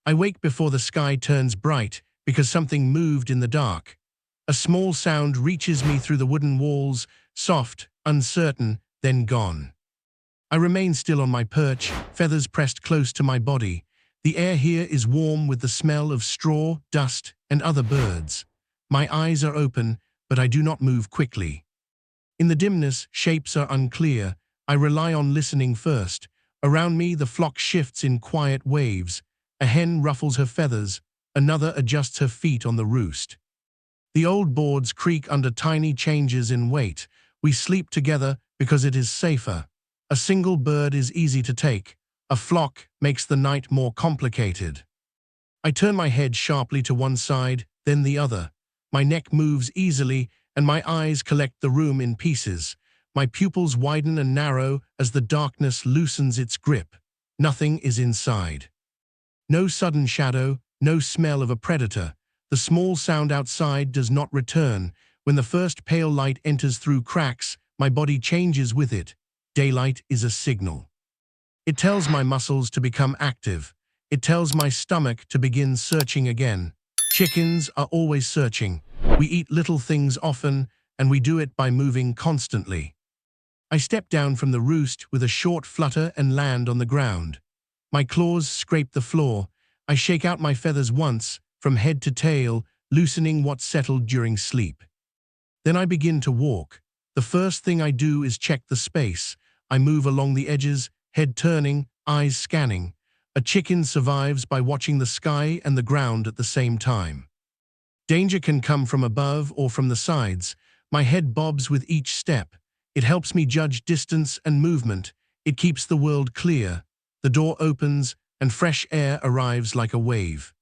I wake before the sky turns bright because something moved in the dark. A small sound reaches me through the wooden walls, soft, uncertain, then gone. I remain still on my perch, feathers pressed close to my body. The air here is warm with the smell of straw, dust, and other birds. My eyes are open, but I do not move quickly. In the dimness, shapes are unclear. I rely on listening first. Around me, the flock shifts in quiet waves. A hen ruffles her feathers, another adjusts her feet on the roost. The old boards creak under tiny changes in weight. We sleep together because it is safer. A single bird is easy to take. A flock makes the night more complicated. I turn my head sharply to one side, then the other. My neck moves easily, and my eyes collect the room in pieces. My pupils widen and narrow as the darkness loosens its grip. Nothing is inside. No sudden shadow, no smell of a predator. The small sound outside does not return. When the first pale light enters through cracks, my body changes with it. Daylight is a signal. It tells my muscles to become active. It tells my stomach to begin searching again. Chickens are always searching. We eat little things often, and we do it by moving constantly. I step down from the roost with a short flutter and land on the ground. My claws scrape the floor. I shake out my feathers once, from head to tail, loosening what settled during sleep. Then I begin to walk. The first thing I do is check the space. I move along the edges, head turning, eyes scanning. A chicken survives by watching the sky and the ground at the same time. Danger can come from above or from the sides. My head bobs with each step. It helps me judge distance and movement. It keeps the world clear. The door opens, and fresh air arrives like a wave.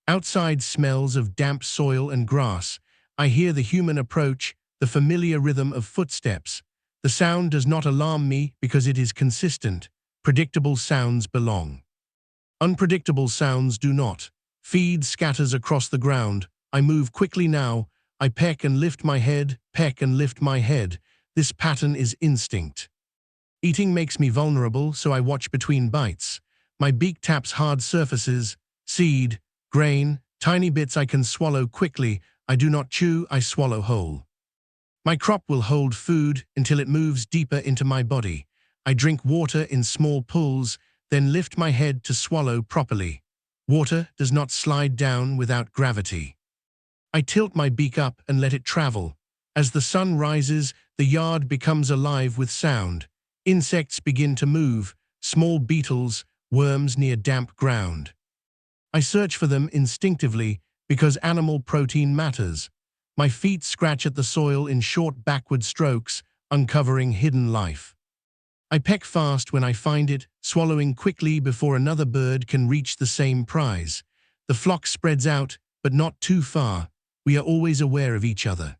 Outside smells of damp soil and grass. I hear the human approach, the familiar rhythm of footsteps. The sound does not alarm me because it is consistent. Predictable sounds belong. Unpredictable sounds do not. Feed scatters across the ground. I move quickly now. I peck and lift my head, peck and lift my head. This pattern is instinct. Eating makes me vulnerable, so I watch between bites. My beak taps hard surfaces, seed, grain, tiny bits I can swallow quickly. I do not chew, I swallow whole. My crop will hold food until it moves deeper into my body. I drink water in small pulls, then lift my head to swallow properly. Water does not slide down without gravity. I tilt my beak up and let it travel. As the sun rises, the yard becomes alive with sound. Insects begin to move, small beetles, worms near damp ground. I search for them instinctively because animal protein matters. My feet scratch at the soil in short backward strokes, uncovering hidden life. I peck fast when I find it, swallowing quickly before another bird can reach the same prize. The flock spreads out, but not too far. We are always aware of each other.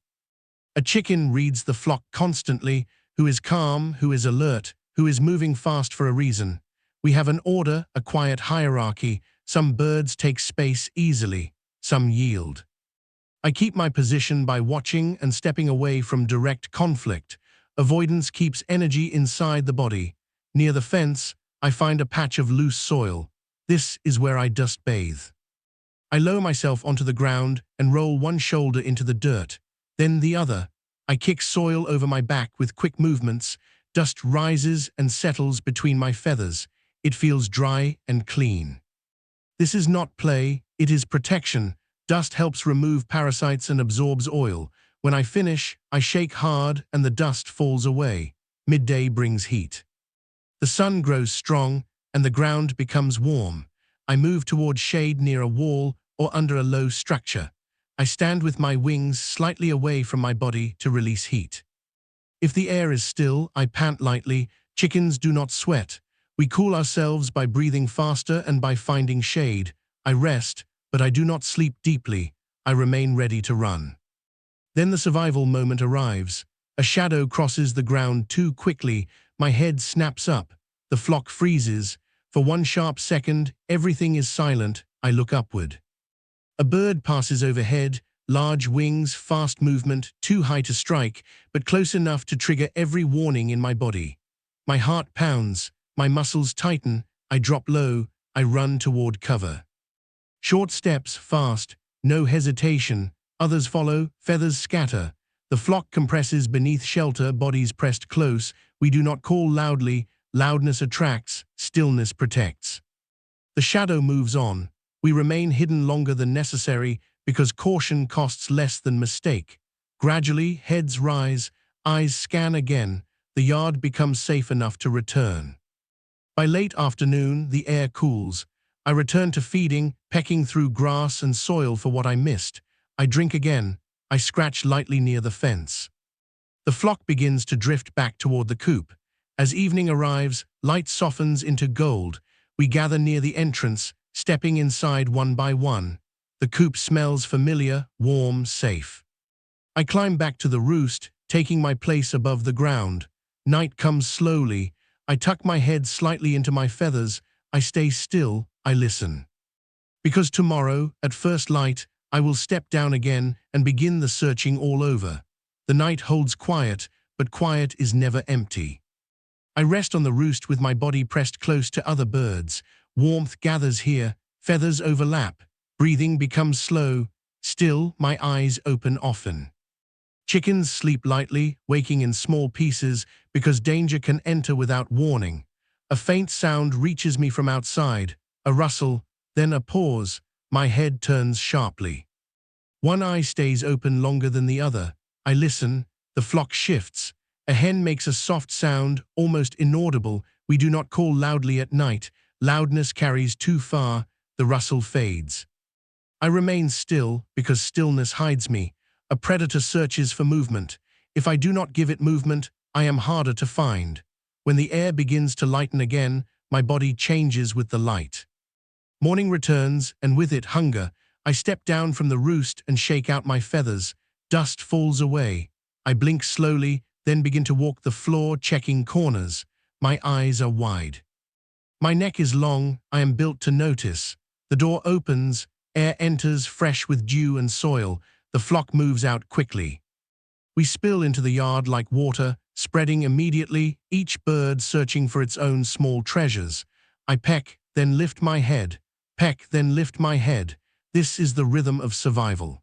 A chicken reads the flock constantly, who is calm, who is alert, who is moving fast for a reason. We have an order, a quiet hierarchy. Some birds take space easily, some yield. I keep my position by watching and stepping away from direct conflict. Avoidance keeps energy inside the body. Near the fence, I find a patch of loose soil. This is where I dust bathe. I lower myself onto the ground and roll one shoulder into the dirt, then the other. I kick soil over my back with quick movements. Dust rises and settles between my feathers. It feels dry and clean. This is not play, it is protection. Dust helps remove parasites and absorbs oil. When I finish, I shake hard and the dust falls away. Midday brings heat. The sun grows strong and the ground becomes warm. I move toward shade near a wall or under a low structure. I stand with my wings slightly away from my body to release heat. If the air is still, I pant lightly. Chickens do not sweat. We cool ourselves by breathing faster and by finding shade. I rest, but I do not sleep deeply. I remain ready to run. Then the survival moment arrives. A shadow crosses the ground too quickly. My head snaps up. The flock freezes. For one sharp second, everything is silent. I look upward. A bird passes overhead, large wings, fast movement, too high to strike, but close enough to trigger every warning in my body. My heart pounds, my muscles tighten, I drop low, I run toward cover. Short steps, fast, no hesitation. Others follow, feathers scatter. The flock compresses beneath shelter, bodies pressed close. We do not call loudly. Loudness attracts, stillness protects. The shadow moves on. We remain hidden longer than necessary because caution costs less than mistake. Gradually, heads rise, eyes scan again. The yard becomes safe enough to return. By late afternoon, the air cools. I return to feeding, pecking through grass and soil for what I missed. I drink again. I scratch lightly near the fence. The flock begins to drift back toward the coop. As evening arrives, light softens into gold. We gather near the entrance, stepping inside one by one. The coop smells familiar, warm, safe. I climb back to the roost, taking my place above the ground. Night comes slowly. I tuck my head slightly into my feathers. I stay still. I listen. Because tomorrow, at first light, I will step down again and begin the searching all over. The night holds quiet, but quiet is never empty. I rest on the roost with my body pressed close to other birds. Warmth gathers here, feathers overlap. Breathing becomes slow. Still, my eyes open often. Chickens sleep lightly, waking in small pieces because danger can enter without warning. A faint sound reaches me from outside, a rustle, then a pause. My head turns sharply. One eye stays open longer than the other. I listen. The flock shifts. A hen makes a soft sound, almost inaudible. We do not call loudly at night. Loudness carries too far. The rustle fades. I remain still because stillness hides me. A predator searches for movement. If I do not give it movement, I am harder to find. When the air begins to lighten again, my body changes with the light. Morning returns, and with it hunger. I step down from the roost and shake out my feathers. Dust falls away. I blink slowly, then begin to walk the floor, checking corners. My eyes are wide. My neck is long. I am built to notice. The door opens. Air enters, fresh with dew and soil. The flock moves out quickly. We spill into the yard like water, spreading immediately, each bird searching for its own small treasures. I peck, then lift my head. Peck, then lift my head. This is the rhythm of survival.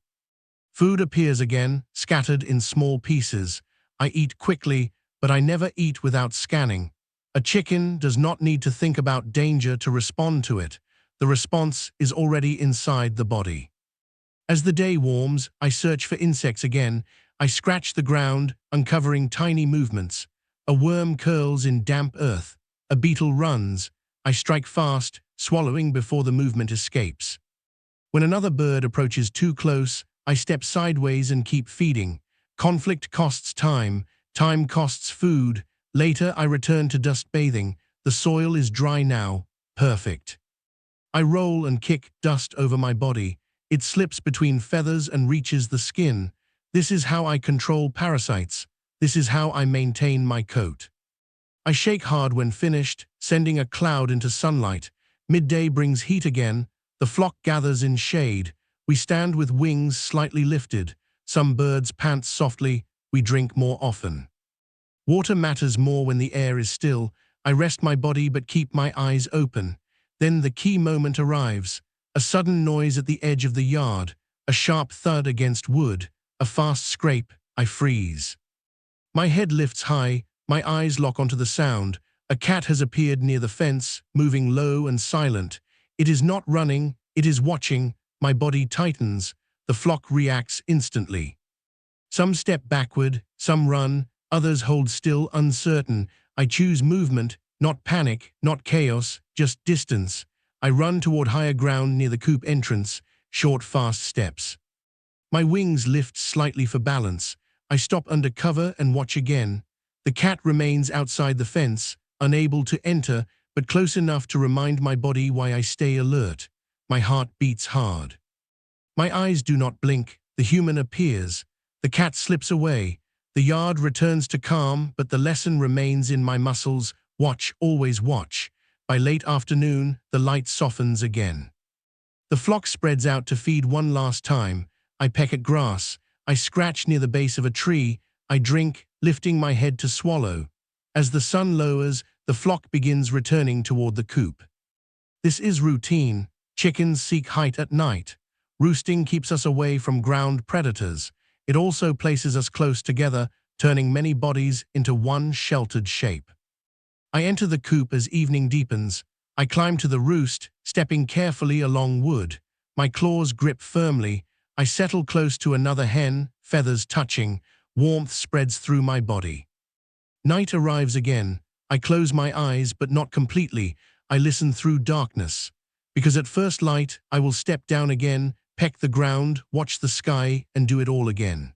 Food appears again, scattered in small pieces. I eat quickly, but I never eat without scanning. A chicken does not need to think about danger to respond to it. The response is already inside the body. As the day warms, I search for insects again. I scratch the ground, uncovering tiny movements. A worm curls in damp earth. A beetle runs. I strike fast, swallowing before the movement escapes. When another bird approaches too close, I step sideways and keep feeding. Conflict costs time. Time costs food. Later, I return to dust bathing. The soil is dry now. Perfect. I roll and kick dust over my body. It slips between feathers and reaches the skin. This is how I control parasites. This is how I maintain my coat. I shake hard when finished, sending a cloud into sunlight. Midday brings heat again. The flock gathers in shade. We stand with wings slightly lifted. Some birds pant softly. We drink more often. Water matters more when the air is still. I rest my body but keep my eyes open. Then the key moment arrives. A sudden noise at the edge of the yard. A sharp thud against wood. A fast scrape. I freeze. My head lifts high. My eyes lock onto the sound. A cat has appeared near the fence, moving low and silent. It is not running. It is watching. My body tightens. The flock reacts instantly. Some step backward. Some run. Others hold still, uncertain. I choose movement, not panic, not chaos, just distance. I run toward higher ground near the coop entrance, short, fast steps. My wings lift slightly for balance. I stop under cover and watch again. The cat remains outside the fence, unable to enter, but close enough to remind my body why I stay alert. My heart beats hard. My eyes do not blink. The human appears. The cat slips away. The yard returns to calm, but the lesson remains in my muscles. Watch, always watch. By late afternoon, the light softens again. The flock spreads out to feed one last time. I peck at grass. I scratch near the base of a tree. I drink, lifting my head to swallow. As the sun lowers, the flock begins returning toward the coop. This is routine. Chickens seek height at night. Roosting keeps us away from ground predators. It also places us close together, turning many bodies into one sheltered shape. I enter the coop as evening deepens. I climb to the roost, stepping carefully along wood. My claws grip firmly. I settle close to another hen, feathers touching. Warmth spreads through my body. Night arrives again. I close my eyes, but not completely. I listen through darkness. Because at first light, I will step down again, peck the ground, watch the sky, and do it all again.